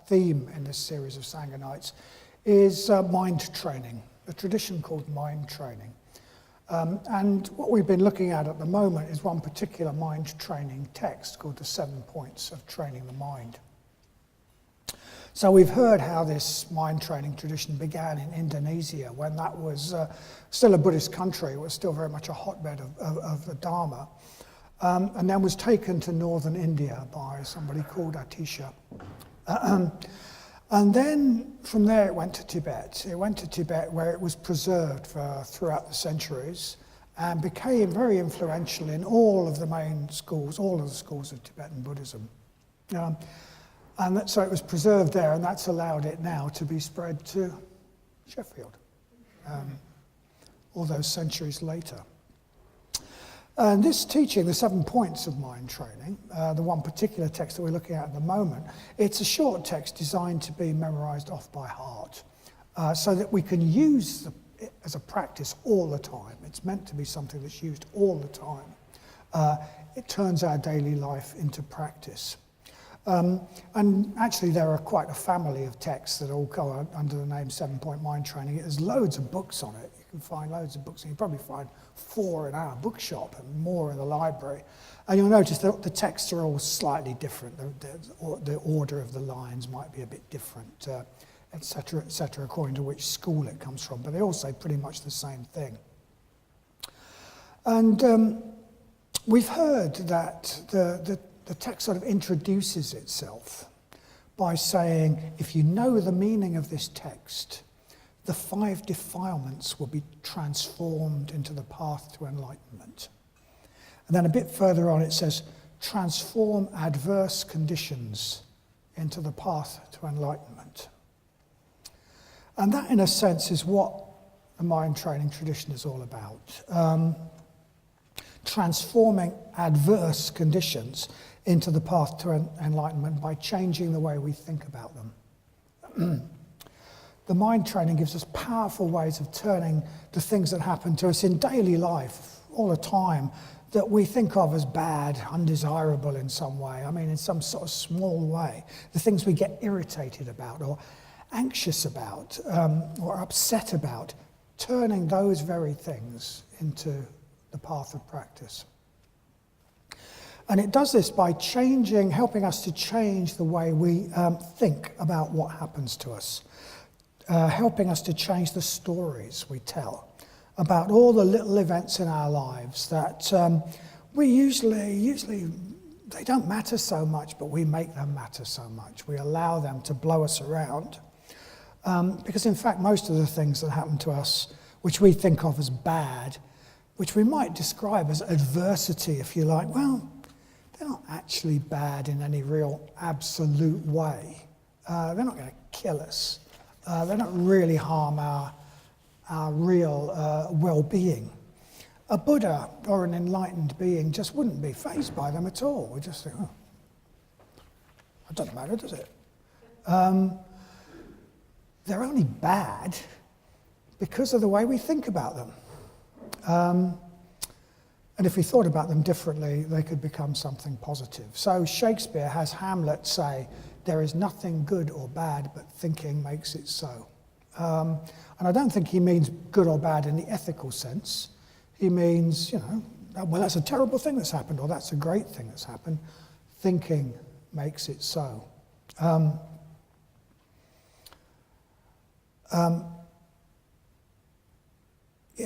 theme in this series of Sangha Nights is mind training, a tradition called mind training. And what we've been looking at the moment is one particular mind training text called the 7 Points of Training the Mind. So we've heard how this mind training tradition began in Indonesia when that was still a Buddhist country. It was still very much a hotbed of the Dharma. And then was taken to northern India by somebody called Atisha. And then from there it went to Tibet. It went to Tibet where it was preserved throughout the centuries and became very influential in all of the main schools, all of the schools of Tibetan Buddhism. So it was preserved there, and that's allowed it now to be spread to Sheffield, all those centuries later. And this teaching, the 7 points of mind training, the one particular text that we're looking at the moment, it's a short text designed to be memorized off by heart so that we can use it as a practice all the time. It's meant to be something that's used all the time. It turns our daily life into practice. And actually there are quite a family of texts that all go under the name 7 Point Mind Training. There's loads of books on it. You can find loads of books. You can probably find 4 in our bookshop and more in the library. And you'll notice that the texts are all slightly different. The order of the lines might be a bit different, et cetera, according to which school it comes from. But they all say pretty much the same thing. And we've heard that the text sort of introduces itself by saying, if you know the meaning of this text, the 5 defilements will be transformed into the path to enlightenment. And then a bit further on it says, transform adverse conditions into the path to enlightenment. And that, in a sense, is what the mind training tradition is all about. Transforming adverse conditions into the path to enlightenment by changing the way we think about them. The mind training gives us powerful ways of turning the things that happen to us in daily life all the time that we think of as bad, undesirable in some way. I mean, in some sort of small way. The things we get irritated about or anxious about or upset about, turning those very things into the path of practice. And it does this by helping us to change the way we think about what happens to us, helping us to change the stories we tell about all the little events in our lives that we usually they don't matter so much, but we make them matter so much. We allow them to blow us around. Because in fact, most of the things that happen to us, which we think of as bad, which we might describe as adversity, if you like, well, they're not actually bad in any real absolute way. They're not going to kill us. They don't really harm our real well-being. A Buddha or an enlightened being just wouldn't be fazed by them at all. We just think, oh, it doesn't matter, does it? They're only bad because of the way we think about them. And if we thought about them differently, they could become something positive. So Shakespeare has Hamlet say, there is nothing good or bad, but thinking makes it so. And I don't think he means good or bad in the ethical sense. He means, well, that's a terrible thing that's happened, or that's a great thing that's happened. Thinking makes it so.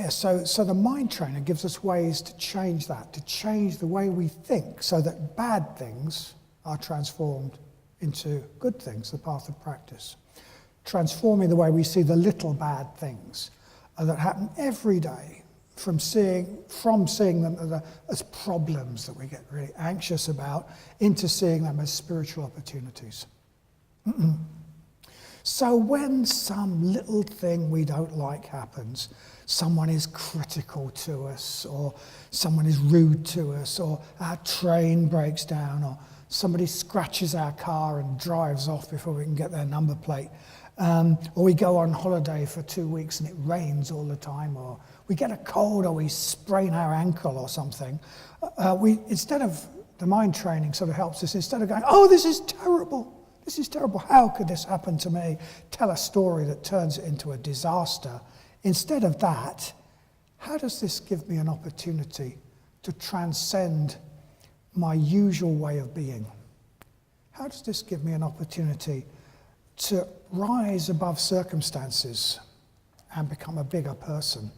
So the mind trainer gives us ways to change that, to change the way we think so that bad things are transformed into good things, the path of practice. Transforming the way we see the little bad things that happen every day, from seeing them as problems that we get really anxious about, into seeing them as spiritual opportunities. So when some little thing we don't like happens, someone is critical to us, or someone is rude to us, or our train breaks down, or somebody scratches our car and drives off before we can get their number plate, or we go on holiday for 2 weeks and it rains all the time, or we get a cold, or we sprain our ankle or something, instead of the mind training sort of helps us, instead of going, oh, this is terrible, this is terrible, how could this happen to me? Tell a story that turns it into a disaster. Instead of that, how does this give me an opportunity to transcend my usual way of being? How does this give me an opportunity to rise above circumstances and become a bigger person?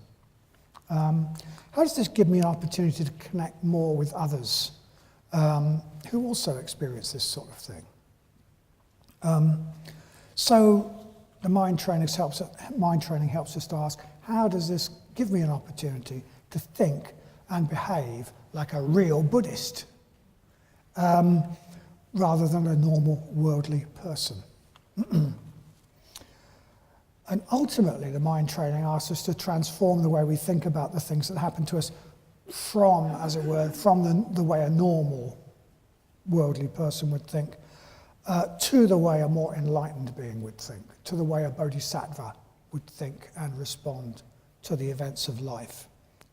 How does this give me an opportunity to connect more with others who also experience this sort of thing? So the mind training helps us to ask, how does this give me an opportunity to think and behave like a real Buddhist rather than a normal worldly person? And ultimately, the mind training asks us to transform the way we think about the things that happen to us from, as it were, from the way a normal worldly person would think, to the way a more enlightened being would think, to the way a bodhisattva would think and respond to the events of life.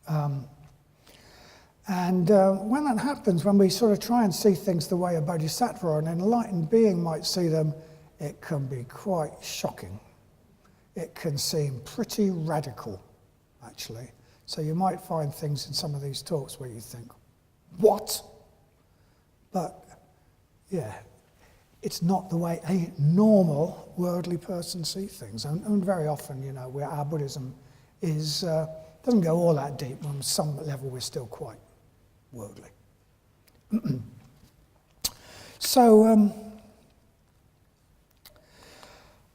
And when that happens, when we sort of try and see things the way a bodhisattva or an enlightened being might see them, it can be quite shocking. It can seem pretty radical, actually. So you might find things in some of these talks where you think, what? But, yeah, it's not the way a normal worldly person sees things. And very often, you know, where our Buddhism is doesn't go all that deep. On some level, we're still quite worldly. So,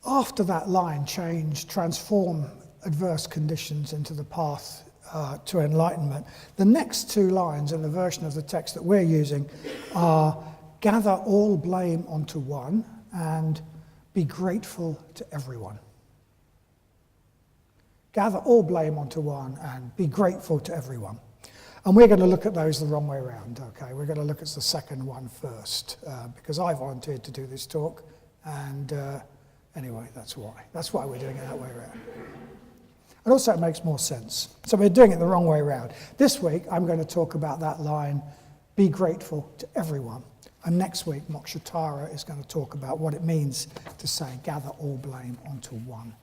after that line, change, transform adverse conditions into the path to enlightenment, the next two lines in the version of the text that we're using are gather all blame onto one and be grateful to everyone. Gather all blame onto one and be grateful to everyone. And we're going to look at those the wrong way around, okay? We're going to look at the second one first, because I volunteered to do this talk, and anyway, that's why. That's why we're doing it that way around. And also it makes more sense. So we're doing it the wrong way around. This week, I'm going to talk about that line, be grateful to everyone. And next week, Mokshitara is going to talk about what it means to say, gather all blame onto one.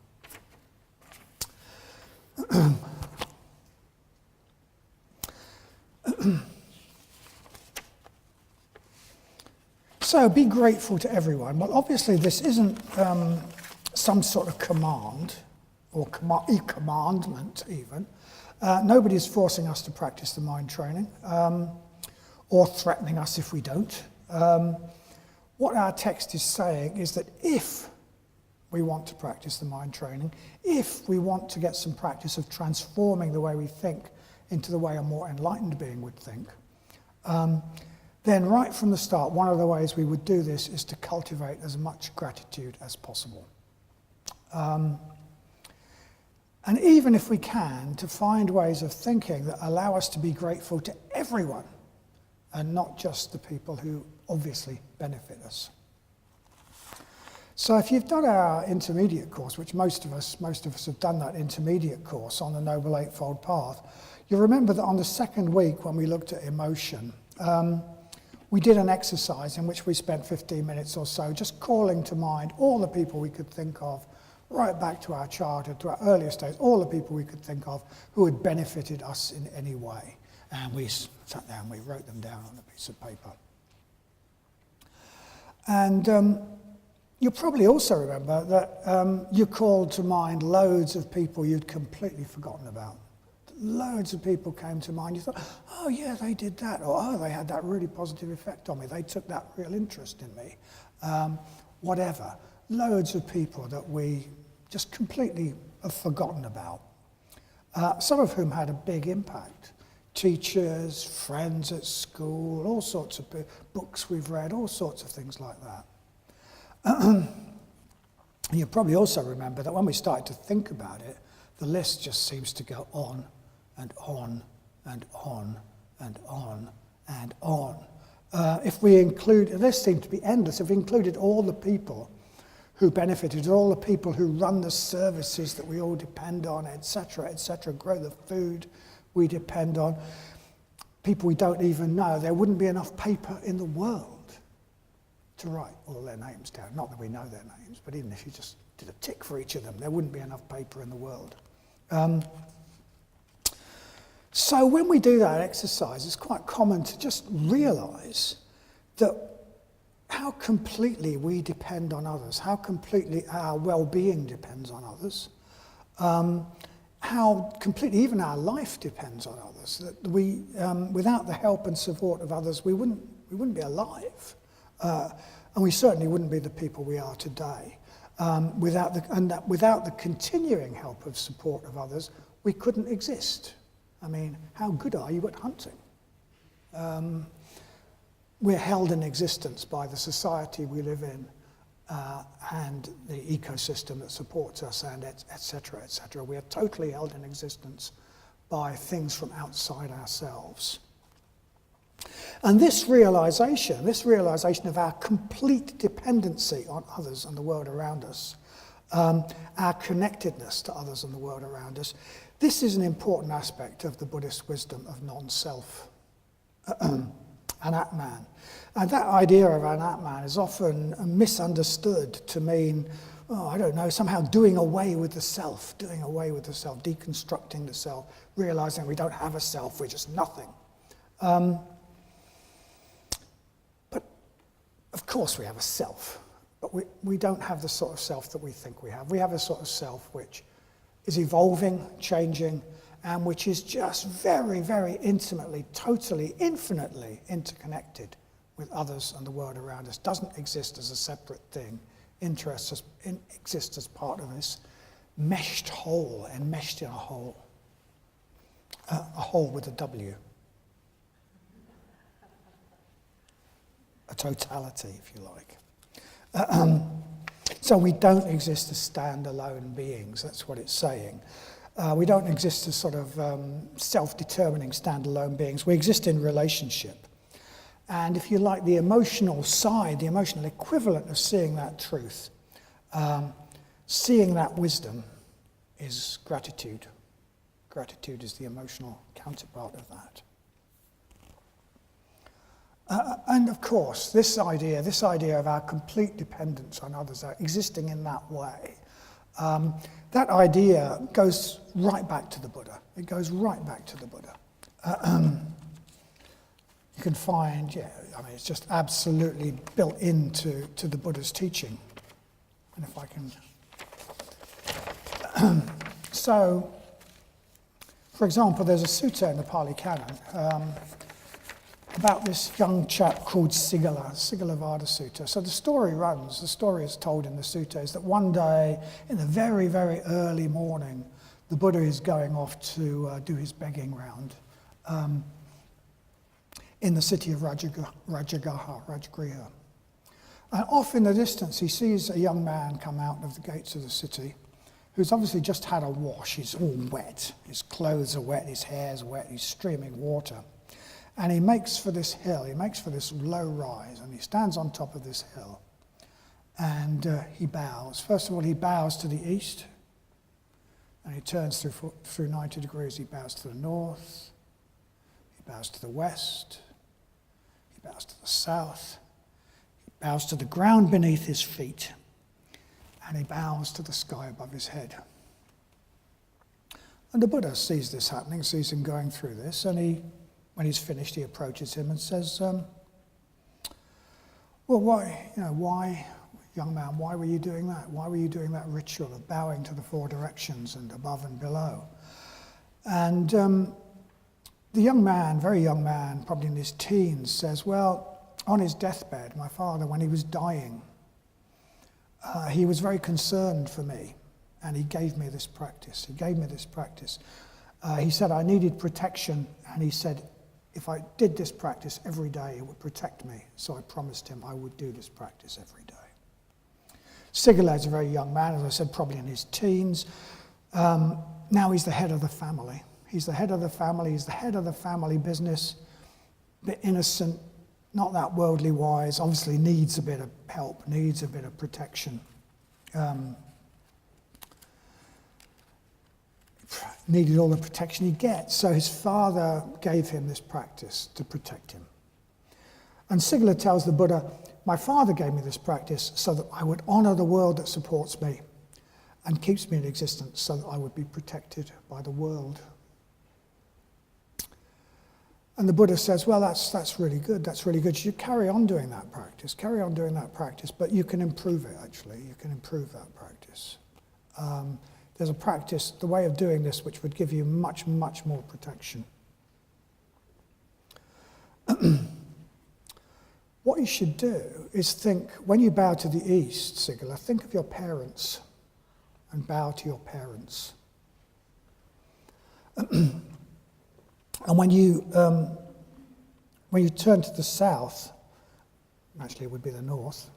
So, be grateful to everyone. Well, obviously, this isn't some sort of command, or commandment even. Nobody's forcing us to practice the mind training, or threatening us if we don't. What our text is saying is that if we want to practice the mind training, if we want to get some practice of transforming the way we think into the way a more enlightened being would think, then right from the start, one of the ways we would do this is to cultivate as much gratitude as possible. And even if we can, to find ways of thinking that allow us to be grateful to everyone and not just the people who obviously benefit us. So if you've done our intermediate course, which most of us have done that intermediate course on the Noble Eightfold Path, you remember that on the second week when we looked at emotion, we did an exercise in which we spent 15 minutes or so just calling to mind all the people we could think of, right back to our childhood, to our earliest days, all the people we could think of who had benefited us in any way. And we sat down and we wrote them down on a piece of paper. And you'll probably also remember that you called to mind loads of people you'd completely forgotten about. Loads of people came to mind. You thought, oh yeah, they did that, or oh, they had that really positive effect on me. They took that real interest in me. Whatever. Loads of people that we just completely have forgotten about. Some of whom had a big impact. Teachers, friends at school, all sorts of books we've read, all sorts of things like that. You probably also remember that when we started to think about it, the list just seems to go on and on and on and on and on. If we include, the list seemed to be endless, if we included all the people who benefited, all the people who run the services that we all depend on, etc., grow the food we depend on, people we don't even know, there wouldn't be enough paper in the world to write all their names down. Not that we know their names, but even if you just did a tick for each of them, there wouldn't be enough paper in the world. So when we do that exercise, it's quite common to just realise that how completely we depend on others, how completely our well-being depends on others, how completely even our life depends on others. That we, without the help and support of others, we wouldn't be alive, and we certainly wouldn't be the people we are today. Without the continuing help of support of others, we couldn't exist. I mean, how good are you at hunting? We're held in existence by the society we live in and the ecosystem that supports us, and et cetera, et cetera. We are totally held in existence by things from outside ourselves. And this realization of our complete dependency on others and the world around us, our connectedness to others and the world around us, this is an important aspect of the Buddhist wisdom of non-self, Anatman. And that idea of Anatman is often misunderstood to mean, somehow doing away with the self, deconstructing the self, realizing we don't have a self, we're just nothing. But of course we have a self, but we don't have the sort of self that we think we have. We have a sort of self which is evolving, changing, and which is just very, very intimately, totally, infinitely interconnected with others and the world around us. Doesn't exist as a separate thing, exists as part of this meshed whole, enmeshed in a whole with a W. A totality, if you like. So we don't exist as standalone beings, that's what it's saying. We don't exist as sort of self-determining standalone beings. We exist in relationship. And if you like, the emotional side, the emotional equivalent of seeing that truth, seeing that wisdom, is gratitude. Gratitude is the emotional counterpart of that. And of course, this idea of our complete dependence on others, existing in that way, that idea goes right back to the Buddha. It goes right back to the Buddha. You can find, it's just absolutely built into the Buddha's teaching. And if I can... So, for example, there's a sutta in the Pali Canon about this young chap called Sigala Sutta. So the story is told in the sutta, is that one day, in the very, very early morning, the Buddha is going off to do his begging round in the city of Rajagriha. And off in the distance, he sees a young man come out of the gates of the city who's obviously just had a wash. He's all wet. His clothes are wet, his hair's wet, he's streaming water. And he makes for this hill, he makes for this low rise, and he stands on top of this hill. And he bows. First of all, he bows to the east, and he turns through 90 degrees. He bows to the north, he bows to the west, he bows to the south, he bows to the ground beneath his feet, and he bows to the sky above his head. And the Buddha sees this happening, sees him going through this, and when he's finished, he approaches him and says, well, why, young man, why were you doing that? Why were you doing that ritual of bowing to the four directions and above and below? And the young man, very young man, probably in his teens, says, well, on his deathbed, my father, when he was dying, he was very concerned for me, and he gave me this practice. He said I needed protection, and he said, if I did this practice every day, it would protect me. So I promised him I would do this practice every day. Sigala is a very young man, as I said, probably in his teens. Now he's the head of the family. He's the head of the family business, a bit innocent, not that worldly wise, obviously needs a bit of help, needs a bit of protection. Needed all the protection he gets. So his father gave him this practice to protect him. And Sigala tells the Buddha, my father gave me this practice so that I would honour the world that supports me and keeps me in existence, so that I would be protected by the world. And the Buddha says, well, that's really good. That's really good. You should carry on doing that practice. Carry on doing that practice, but you can improve it, actually. You can improve that practice. There's a practice, the way of doing this, which would give you much, much more protection. What you should do is think, when you bow to the east, Sigala, think of your parents and bow to your parents. And when you turn to the south, actually it would be the north.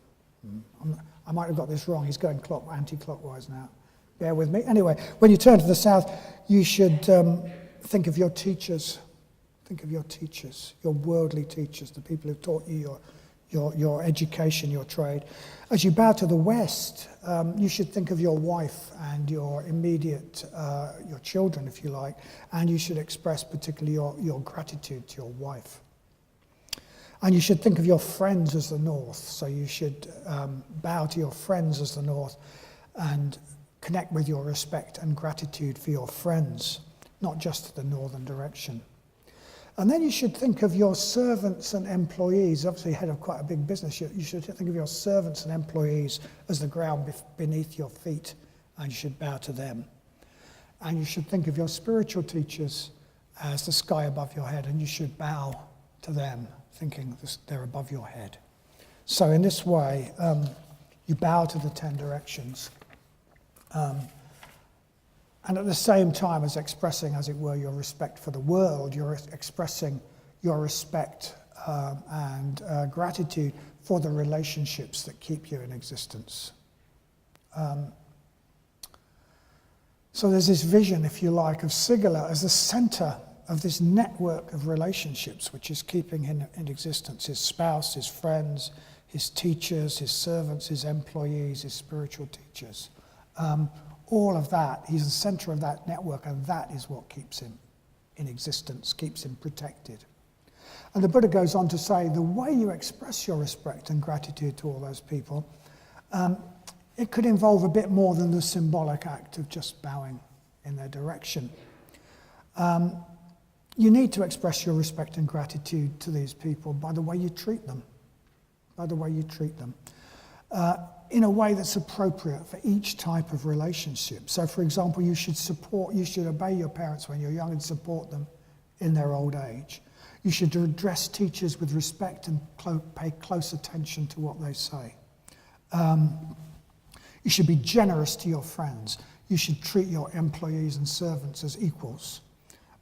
I might have got this wrong. He's going anti-clockwise now. Bear with me. Anyway, when you turn to the south, you should think of your teachers. Think of your teachers, your worldly teachers, the people who taught you your education, your trade. As you bow to the west, you should think of your wife and your immediate, your children, if you like, and you should express particularly your gratitude to your wife. And you should think of your friends as the north, so you should bow to your friends as the north and connect with your respect and gratitude for your friends, not just the northern direction. And then you should think of your servants and employees. Obviously, head of quite a big business, you should think of your servants and employees as the ground beneath your feet, and you should bow to them. And you should think of your spiritual teachers as the sky above your head, and you should bow to them, thinking they're above your head. So in this way, you bow to the 10 directions. And at the same time as expressing, as it were, your respect for the world, you're expressing your respect and gratitude for the relationships that keep you in existence. So there's this vision, if you like, of Sigala as the center of this network of relationships which is keeping him in existence. His spouse, his friends, his teachers, his servants, his employees, his spiritual teachers. All of that, he's the center of that network, and that is what keeps him in existence, keeps him protected. And the Buddha goes on to say, the way you express your respect and gratitude to all those people, it could involve a bit more than the symbolic act of just bowing in their direction. You need to express your respect and gratitude to these people by the way you treat them, in a way that's appropriate for each type of relationship. So, for example, you should obey your parents when you're young and support them in their old age. You should address teachers with respect and pay close attention to what they say. You should be generous to your friends. You should treat your employees and servants as equals,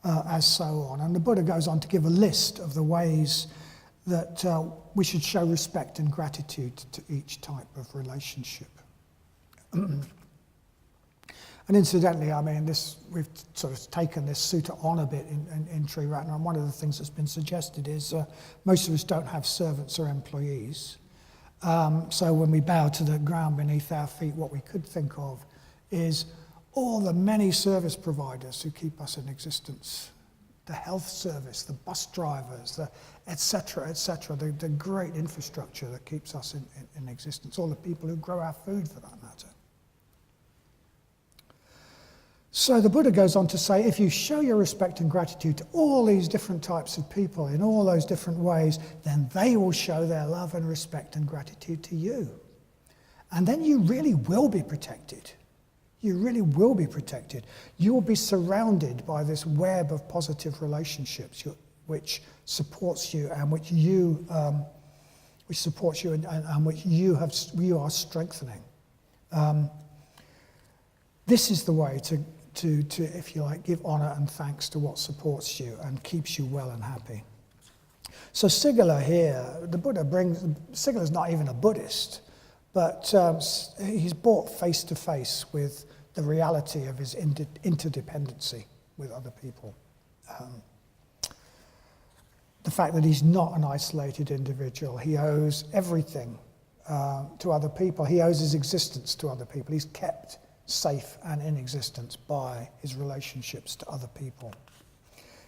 as so on. And the Buddha goes on to give a list of the ways that we should show respect and gratitude to each type of relationship. And incidentally, I mean, we've sort of taken this sutta on a bit in Triratna, and one of the things that's been suggested is most of us don't have servants or employees. So when we bow to the ground beneath our feet, what we could think of is all the many service providers who keep us in existence. The health service, the bus drivers, the et cetera, the great infrastructure that keeps us in existence, all the people who grow our food for that matter. So the Buddha goes on to say, if you show your respect and gratitude to all these different types of people in all those different ways, then they will show their love and respect and gratitude to you. And then you really will be protected. You really will be protected. You will be surrounded by this web of positive relationships which supports you and which supports you and which you are strengthening. This is the way to, if you like, give honor and thanks to what supports you and keeps you well and happy. So Sigala here, the Buddha Sigala's not even a Buddhist, but he's brought face to face with the reality of his interdependency with other people. The fact that he's not an isolated individual. He owes everything to other people. He owes his existence to other people. He's kept safe and in existence by his relationships to other people.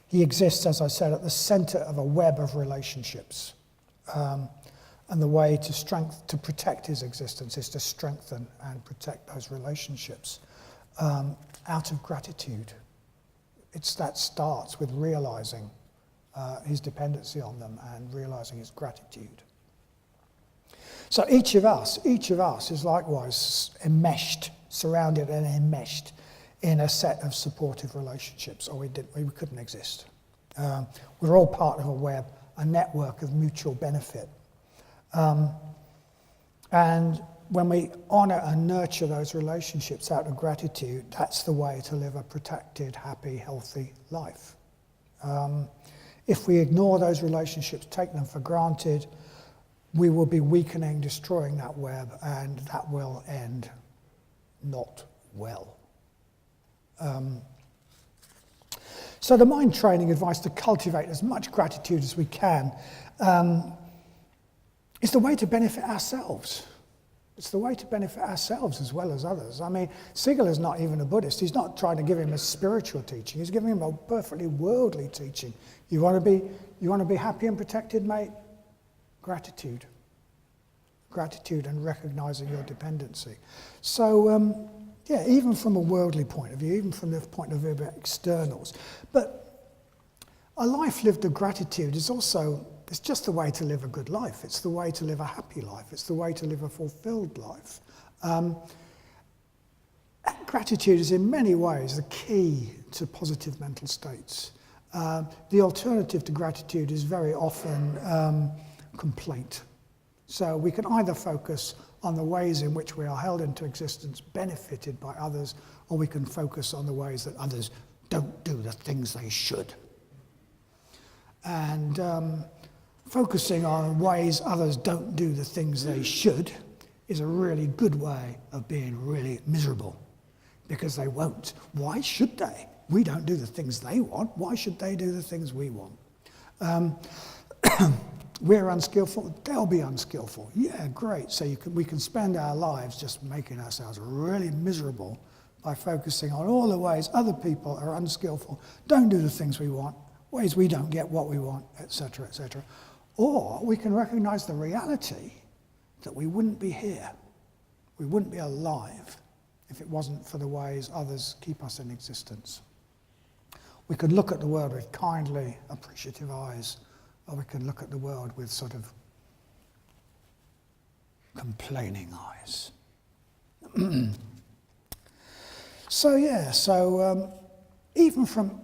He exists, as I said, at the center of a web of relationships. And the way to protect his existence is to strengthen and protect those relationships out of gratitude. That starts with realizing his dependency on them and realizing his gratitude. So each of us is likewise enmeshed, surrounded and enmeshed in a set of supportive relationships, or we couldn't exist. We're all part of a web, a network of mutual benefit. And when we honour and nurture those relationships out of gratitude, that's the way to live a protected, happy, healthy life. If we ignore those relationships, take them for granted, we will be weakening, destroying that web, and that will end not well. So the mind training advice to cultivate as much gratitude as we can is the way to benefit ourselves. It's the way to benefit ourselves as well as others. I mean, Siegel is not even a Buddhist. He's not trying to give him a spiritual teaching. He's giving him a perfectly worldly teaching. You want to be happy and protected, mate? Gratitude. Gratitude and recognizing your dependency. So, even from a worldly point of view, even from the point of view of externals. But a life lived of gratitude is also, it's just the way to live a good life. It's the way to live a happy life. It's the way to live a fulfilled life. Gratitude is in many ways the key to positive mental states. The alternative to gratitude is very often complaint. So we can either focus on the ways in which we are held into existence, benefited by others, or we can focus on the ways that others don't do the things they should. And focusing on ways others don't do the things they should is a really good way of being really miserable, because they won't. Why should they? We don't do the things they want. Why should they do the things we want? We're unskillful, they'll be unskillful. Yeah, great. So we can spend our lives just making ourselves really miserable by focusing on all the ways other people are unskillful, don't do the things we want, ways we don't get what we want, etc., etc. Or we can recognize the reality that we wouldn't be here, we wouldn't be alive if it wasn't for the ways others keep us in existence. We could look at the world with kindly, appreciative eyes, or we can look at the world with sort of complaining eyes. So even from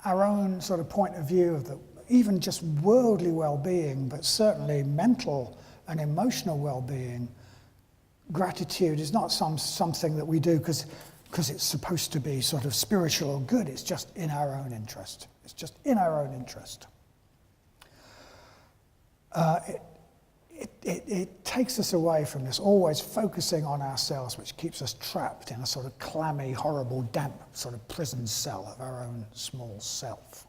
our own sort of point of view of even just worldly well-being, but certainly mental and emotional well-being, gratitude is not something that we do because it's supposed to be sort of spiritual or good. It's just in our own interest. It's just in our own interest. It takes us away from this always focusing on ourselves, which keeps us trapped in a sort of clammy, horrible, damp sort of prison cell of our own small self,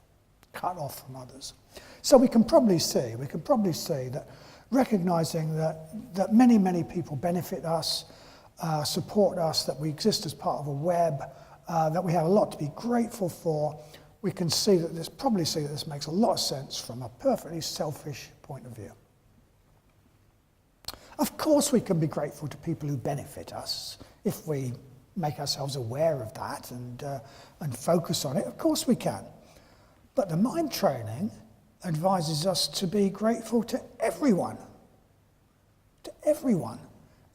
cut off from others. So we can probably see that recognizing that many, many people benefit us, support us, that we exist as part of a web, that we have a lot to be grateful for, we can see that this makes a lot of sense from a perfectly selfish point of view. Of course we can be grateful to people who benefit us if we make ourselves aware of that and focus on it. Of course we can. But the mind training advises us to be grateful to everyone. To everyone.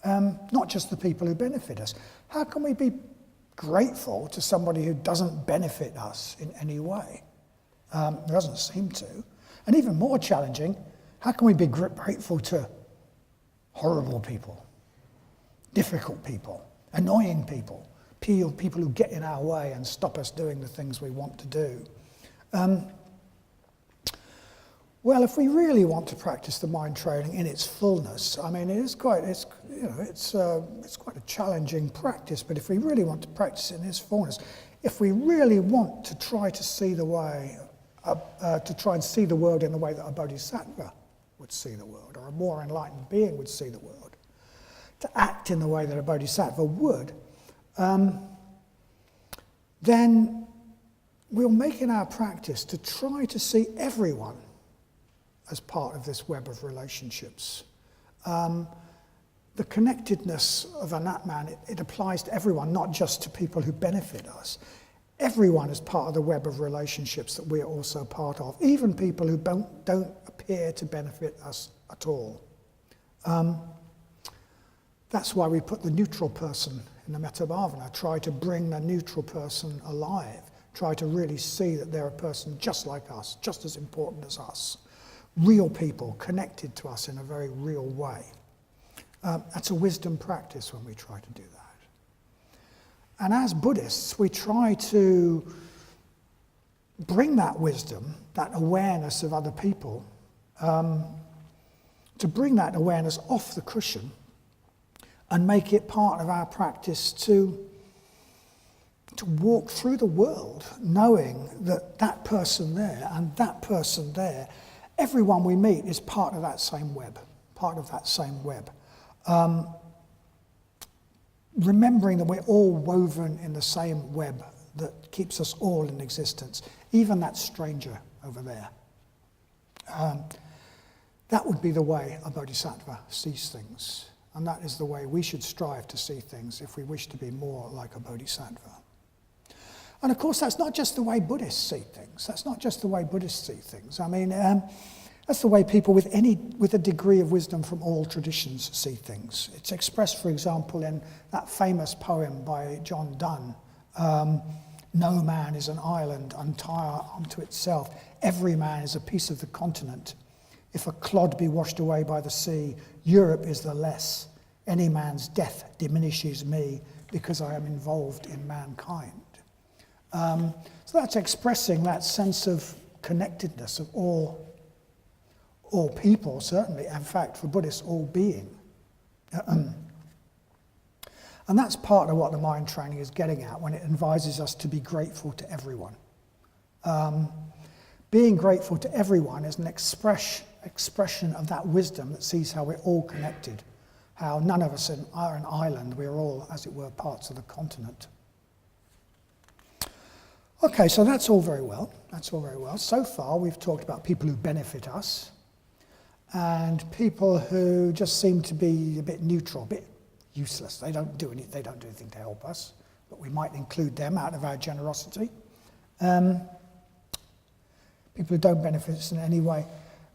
Not just the people who benefit us. How can we be grateful to somebody who doesn't benefit us in any way? Doesn't seem to. And even more challenging, how can we be grateful to horrible people, difficult people, annoying people, people who get in our way and stop us doing the things we want to do? Well, if we really want to practice the mind training in its fullness, I mean, it's quite a challenging practice. But if we really want to practice it in its fullness, if we really want to try to see the way, to try and see the world in the way that a bodhisattva would see the world, or a more enlightened being would see the world, to act in the way that a bodhisattva would, then we'll make it our practice to try to see everyone as part of this web of relationships. The connectedness of an Atman, it applies to everyone, not just to people who benefit us. Everyone is part of the web of relationships that we are also part of, even people who don't appear to benefit us at all. That's why we put the neutral person in the Metabhavana, try to bring the neutral person alive, try to really see that they're a person just like us, just as important as us. Real people connected to us in a very real way. That's a wisdom practice when we try to do that. And as Buddhists, we try to bring that wisdom, that awareness of other people, to bring that awareness off the cushion and make it part of our practice to walk through the world knowing that that person there and that person there, everyone we meet is part of that same web, remembering that we're all woven in the same web that keeps us all in existence, even that stranger over there. That would be the way a bodhisattva sees things, and that is the way we should strive to see things if we wish to be more like a bodhisattva. And of course, that's not just the way Buddhists see things. I mean, that's the way people with a degree of wisdom from all traditions see things. It's expressed, for example, in that famous poem by John Donne, "No man is an island entire unto itself. Every man is a piece of the continent. If a clod be washed away by the sea, Europe is the less. Any man's death diminishes me because I am involved in mankind." So that's expressing that sense of connectedness of all people, certainly, in fact, for Buddhists, all being. And that's part of what the mind training is getting at when it advises us to be grateful to everyone. Being grateful to everyone is an expression of that wisdom that sees how we're all connected, how none of us are an island, we're all, as it were, parts of the continent. Okay, so that's all very well. So far, we've talked about people who benefit us and people who just seem to be a bit neutral, a bit useless. They don't do anything to help us, but we might include them out of our generosity. People who don't benefit us in any way,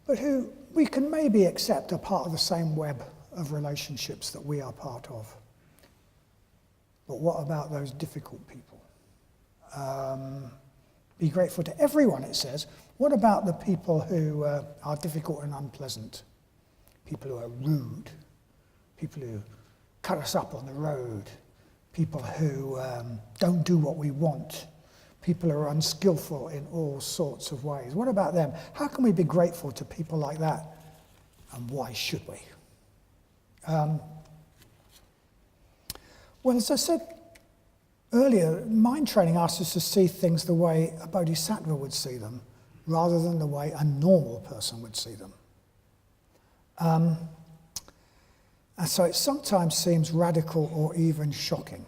but who we can maybe accept are part of the same web of relationships that we are part of. But what about those difficult people? Be grateful to everyone, it says. What about the people who are difficult and unpleasant? People who are rude, people who cut us up on the road, people who don't do what we want, people who are unskillful in all sorts of ways. What about them? How can we be grateful to people like that? And why should we? Well, as I said earlier, mind training asks us to see things the way a bodhisattva would see them, rather than the way a normal person would see them. And so it sometimes seems radical or even shocking.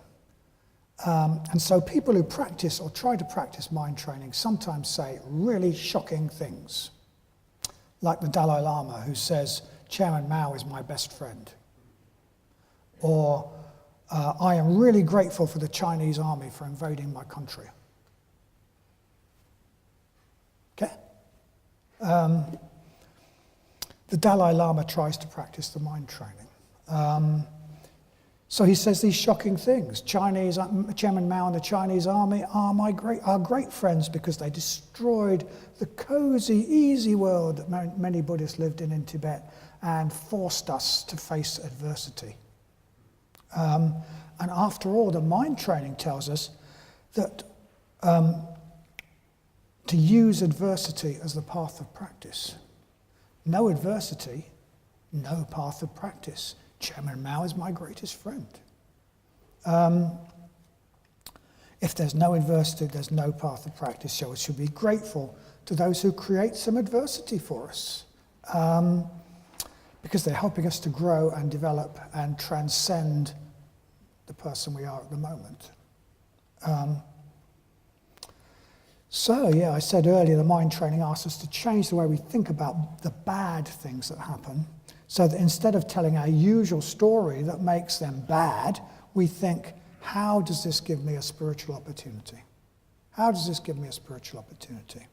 And so people who practice or try to practice mind training sometimes say really shocking things. Like the Dalai Lama, who says, "Chairman Mao is my best friend." Or, "I am really grateful for the Chinese army for invading my country." Okay? The Dalai Lama tries to practice the mind training. So he says these shocking things. Chairman Mao and the Chinese army are great friends because they destroyed the cozy, easy world that many Buddhists lived in Tibet and forced us to face adversity. And after all, the mind training tells us that to use adversity as the path of practice. No adversity, no path of practice. Chairman Mao is my greatest friend. If there's no adversity, there's no path of practice. So we should be grateful to those who create some adversity for us, because they're helping us to grow and develop and transcend the person we are at the moment. So, yeah, I said earlier the mind training asks us to change the way we think about the bad things that happen, so that instead of telling our usual story that makes them bad, we think, how does this give me a spiritual opportunity? How does this give me a spiritual opportunity?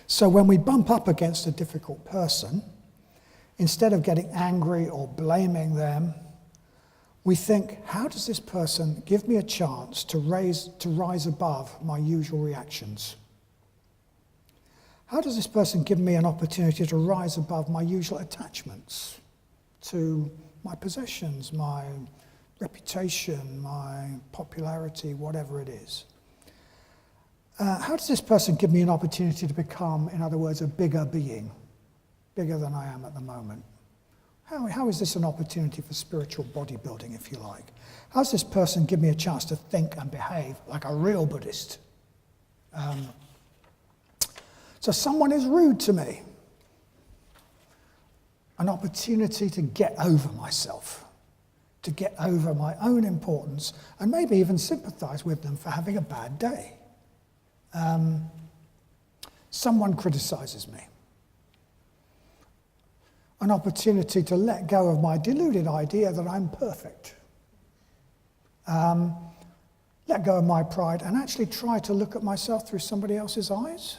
So when we bump up against a difficult person, instead of getting angry or blaming them, we think, how does this person give me a chance to rise above my usual reactions? How does this person give me an opportunity to rise above my usual attachments to my possessions, my reputation, my popularity, whatever it is? How does this person give me an opportunity to become, in other words, a bigger being, bigger than I am at the moment? How is this an opportunity for spiritual bodybuilding, if you like? How does this person give me a chance to think and behave like a real Buddhist? So someone is rude to me. An opportunity to get over myself, to get over my own importance, and maybe even sympathize with them for having a bad day. Someone criticizes me. An opportunity to let go of my deluded idea that I'm perfect. Let go of my pride and actually try to look at myself through somebody else's eyes.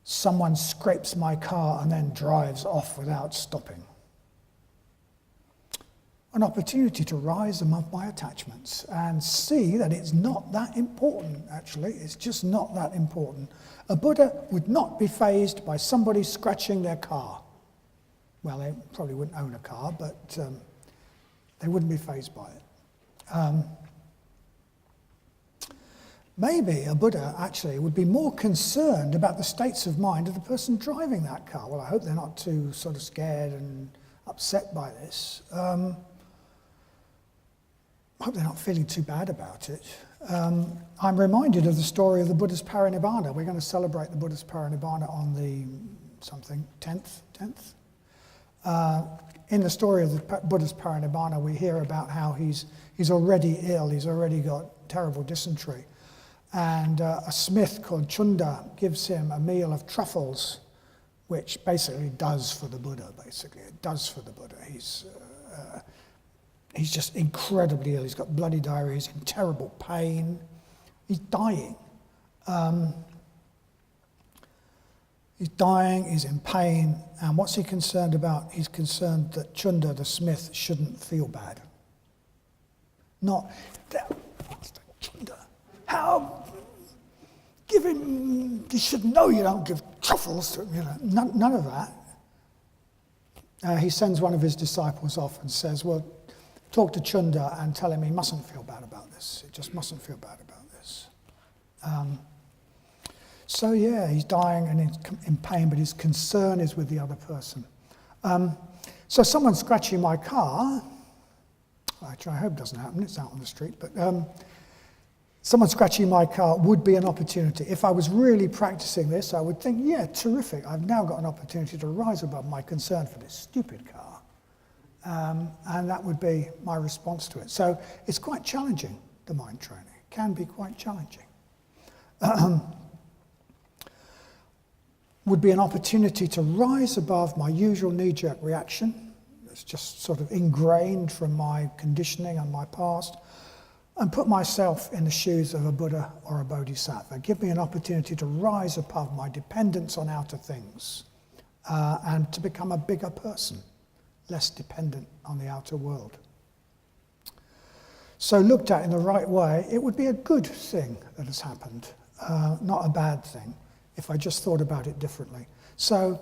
Someone scrapes my car and then drives off without stopping. An opportunity to rise above my attachments and see that it's not that important, actually. It's just not that important. A Buddha would not be fazed by somebody scratching their car. Well, they probably wouldn't own a car, but they wouldn't be fazed by it. Maybe a Buddha actually would be more concerned about the states of mind of the person driving that car. Well, I hope they're not too sort of scared and upset by this. I hope they're not feeling too bad about it. I'm reminded of the story of the Buddha's parinibbana. We're going to celebrate the Buddha's parinibbana on the 10th. In the story of the Buddha's parinibbana, we hear about how he's already ill. He's already got terrible dysentery. And a smith called Chunda gives him a meal of truffles, which basically does for the Buddha, basically. It does for the Buddha. He's just incredibly ill. He's got bloody diarrhea. He's in terrible pain. He's dying. He's dying. He's in pain. And what's he concerned about? He's concerned that Chunda, the smith, shouldn't feel bad. Not that. Chunda. How? Give him. You should know you don't give truffles to him. You know, none of that. He sends one of his disciples off and says, well, talk to Chunda and tell him he mustn't feel bad about this. He just mustn't feel bad about this. So yeah, he's dying and in pain, but his concern is with the other person. So someone scratching my car, which I hope doesn't happen, it's out on the street, but someone scratching my car would be an opportunity. If I was really practicing this, I would think, yeah, terrific, I've now got an opportunity to rise above my concern for this stupid car. And that would be my response to it. So it's quite challenging, the mind training. It can be quite challenging. Would be an opportunity to rise above my usual knee-jerk reaction. It's just sort of ingrained from my conditioning and my past, and put myself in the shoes of a Buddha or a Bodhisattva. Give me an opportunity to rise above my dependence on outer things and to become a bigger person, less dependent on the outer world. So looked at in the right way, it would be a good thing that has happened, not a bad thing, if I just thought about it differently. So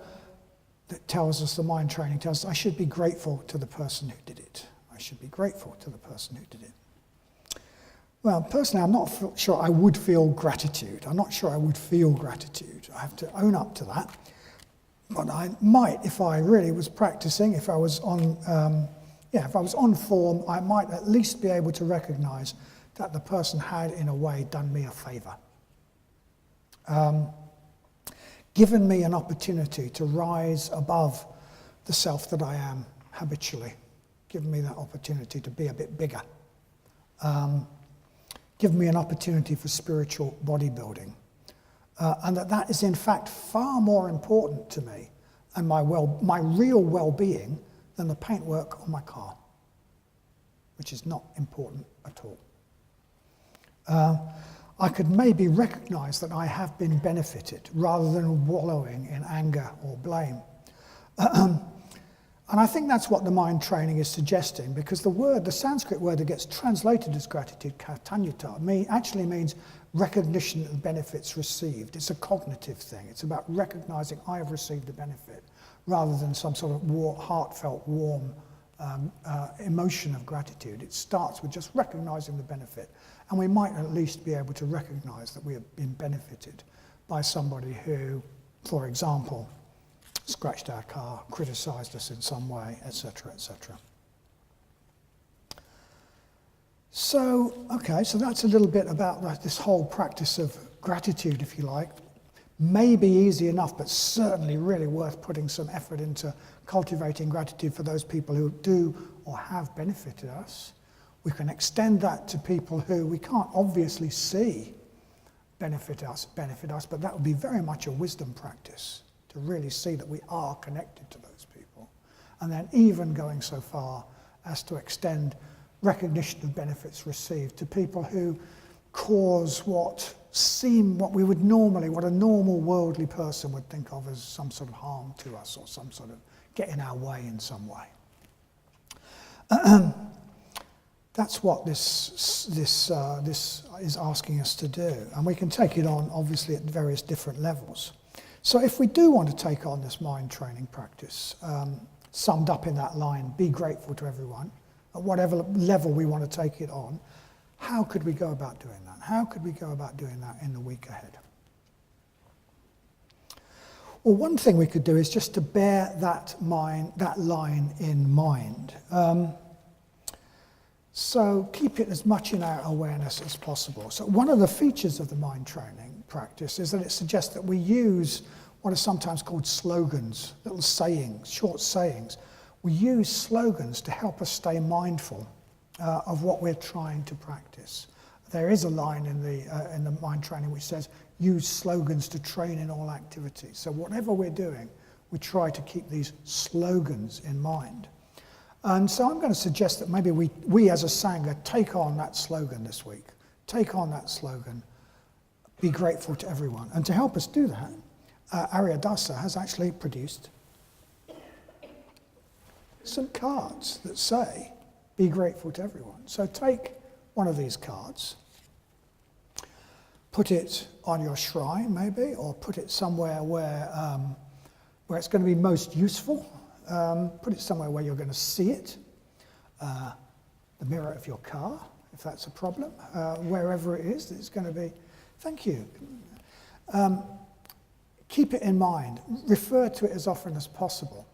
that tells us, the mind training tells us, I should be grateful to the person who did it. I should be grateful to the person who did it. Well, personally, I'm not sure I would feel gratitude. I'm not sure I would feel gratitude. I have to own up to that. But I might, if I really was practicing, if I was on form, I might at least be able to recognize that the person had, in a way, done me a favor. Given me an opportunity to rise above the self that I am habitually. Given me that opportunity to be a bit bigger. given me an opportunity for spiritual bodybuilding. And that is in fact far more important to me and my real well-being than the paintwork on my car, which is not important at all. I could maybe recognize that I have been benefited rather than wallowing in anger or blame. And I think that's what the mind training is suggesting, because the Sanskrit word that gets translated as gratitude, kartanyata, actually means recognition of benefits received. It's a cognitive thing. It's about recognizing I have received a benefit rather than some sort of heartfelt, warm emotion of gratitude. It starts with just recognizing the benefit. And we might at least be able to recognize that we have been benefited by somebody who, for example, scratched our car, criticized us in some way, etc., etc. So that's a little bit about this whole practice of gratitude, if you like. Maybe easy enough, but certainly really worth putting some effort into cultivating gratitude for those people who do or have benefited us. We can extend that to people who we can't obviously see benefit us, but that would be very much a wisdom practice, to really see that we are connected to those people. And then even going so far as to extend recognition of benefits received to people who cause what a normal worldly person would think of as some sort of harm to us, or some sort of get in our way in some way. That's what this is asking us to do, and we can take it on obviously at various different levels. So if we do want to take on this mind training practice, summed up in that line, be grateful to everyone, at whatever level we want to take it on, how could we go about doing that? How could we go about doing that in the week ahead? Well, one thing we could do is just to bear that line in mind. So keep it as much in our awareness as possible. So one of the features of the mind training practice is that it suggests that we use what are sometimes called slogans, little sayings, short sayings. We use slogans to help us stay mindful of what we're trying to practice. There is a line in the mind training which says, use slogans to train in all activities. So whatever we're doing, we try to keep these slogans in mind. And so I'm going to suggest that maybe we as a Sangha take on that slogan this week. Take on that slogan, be grateful to everyone. And to help us do that, Arya Dasa has actually produced some cards that say, be grateful to everyone. So take one of these cards, put it on your shrine maybe, or put it somewhere where it's going to be most useful. Put it somewhere where you're going to see it, the mirror of your car, if that's a problem, wherever it is, it's going to be, thank you. Keep it in mind, refer to it as often as possible.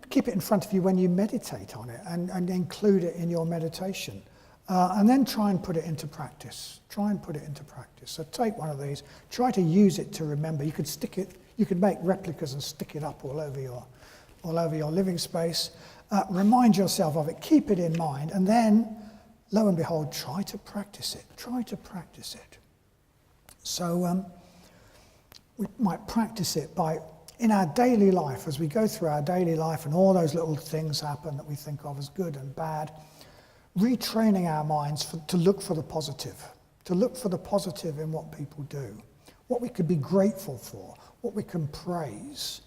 Keep it in front of you when you meditate on it and include it in your meditation. And then try and put it into practice. So take one of these, try to use it to remember. You could make replicas and stick it up all over your living space. Remind yourself of it, keep it in mind, and then, lo and behold, try to practice it. So we might practice it in our daily life, as we go through our daily life and all those little things happen that we think of as good and bad, retraining our minds to look for the positive, in what people do, what we could be grateful for, what we can praise,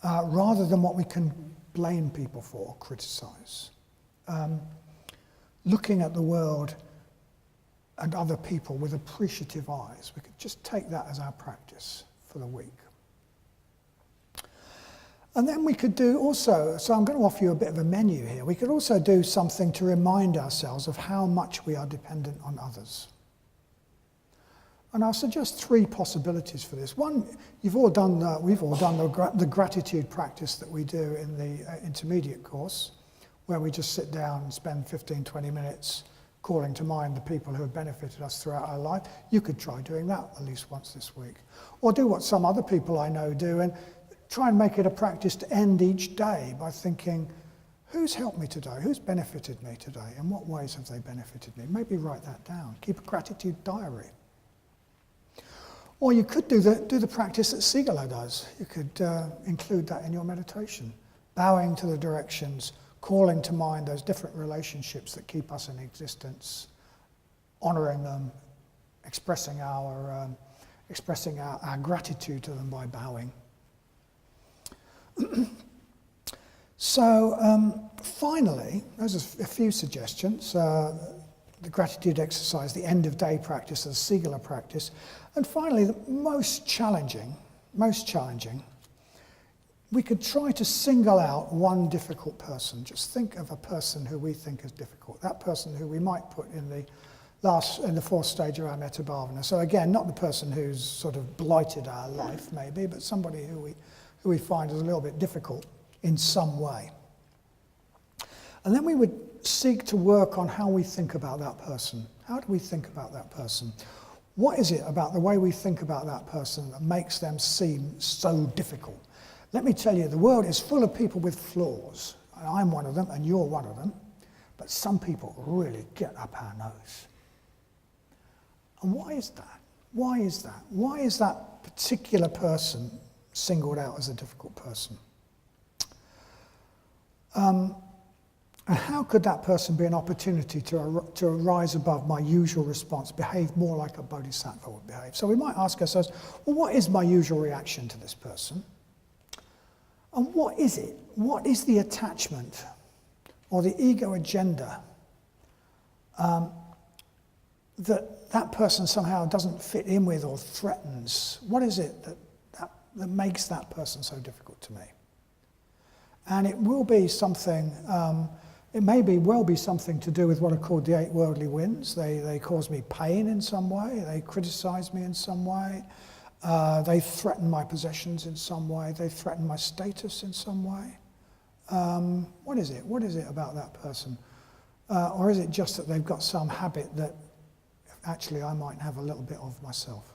rather than what we can blame people for or criticize. Looking at the world and other people with appreciative eyes. We could just take that as our practice for the week. And then we could do also, so I'm going to offer you a bit of a menu here. We could also do something to remind ourselves of how much we are dependent on others. And I'll suggest three possibilities for this. One, we've all done the gratitude practice that we do in the intermediate course, where we just sit down and spend 15, 20 minutes calling to mind the people who have benefited us throughout our life. You could try doing that at least once this week. Or do what some other people I know do and try and make it a practice to end each day by thinking, Who's helped me today? Who's benefited me today? In what ways have they benefited me? Maybe write that down. Keep a gratitude diary. Or you could do the practice that Sigala does. You could include that in your meditation. Bowing to the directions, calling to mind those different relationships that keep us in existence, honouring them, expressing our gratitude to them by bowing. So finally, those are a few suggestions. The gratitude exercise, the end of day practice, the Sigala practice. And finally, the most challenging, we could try to single out one difficult person. Just think of a person who we think is difficult. That person who we might put in the fourth stage of our metta bhavana. So again, not the person who's sort of blighted our life maybe, but somebody who we find is a little bit difficult in some way. And then we would seek to work on how we think about that person. How do we think about that person? What is it about the way we think about that person that makes them seem so difficult? Let me tell you, the world is full of people with flaws. And I'm one of them, and you're one of them. But some people really get up our nose. And why is that? Why is that? Why is that particular person singled out as a difficult person? And how could that person be an opportunity to rise above my usual response, behave more like a bodhisattva would behave? So we might ask ourselves, well, what is my usual reaction to this person? And what is it? What is the attachment or the ego agenda that person somehow doesn't fit in with or threatens? What is it that makes that person so difficult to me? And it will be something, it may well be something to do with what are called the 8 worldly winds. They cause me pain in some way, they criticize me in some way, they threaten my possessions in some way, they threaten my status in some way. What is it? What is it about that person? Or is it just that they've got some habit that actually I might have a little bit of myself?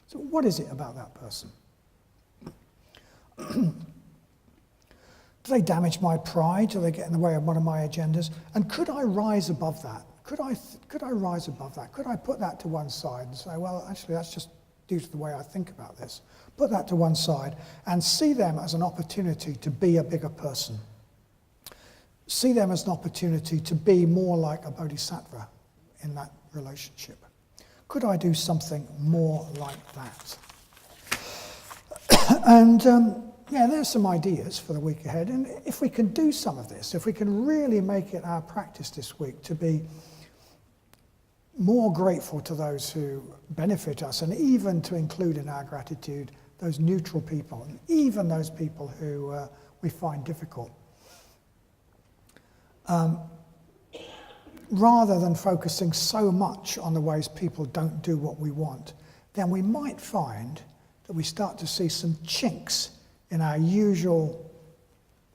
So what is it about that person? Do they damage my pride? Do they get in the way of one of my agendas? And could I rise above that? Could I rise above that? Could I put that to one side and say, well, actually, that's just due to the way I think about this. Put that to one side and see them as an opportunity to be a bigger person. See them as an opportunity to be more like a bodhisattva in that relationship. Could I do something more like that? And there's some ideas for the week ahead. And if we can do some of this, if we can really make it our practice this week to be more grateful to those who benefit us, and even to include in our gratitude those neutral people, and even those people who we find difficult, rather than focusing so much on the ways people don't do what we want, then we might find that we start to see some chinks in our usual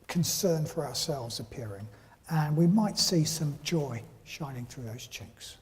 concern for ourselves appearing, and we might see some joy shining through those chinks.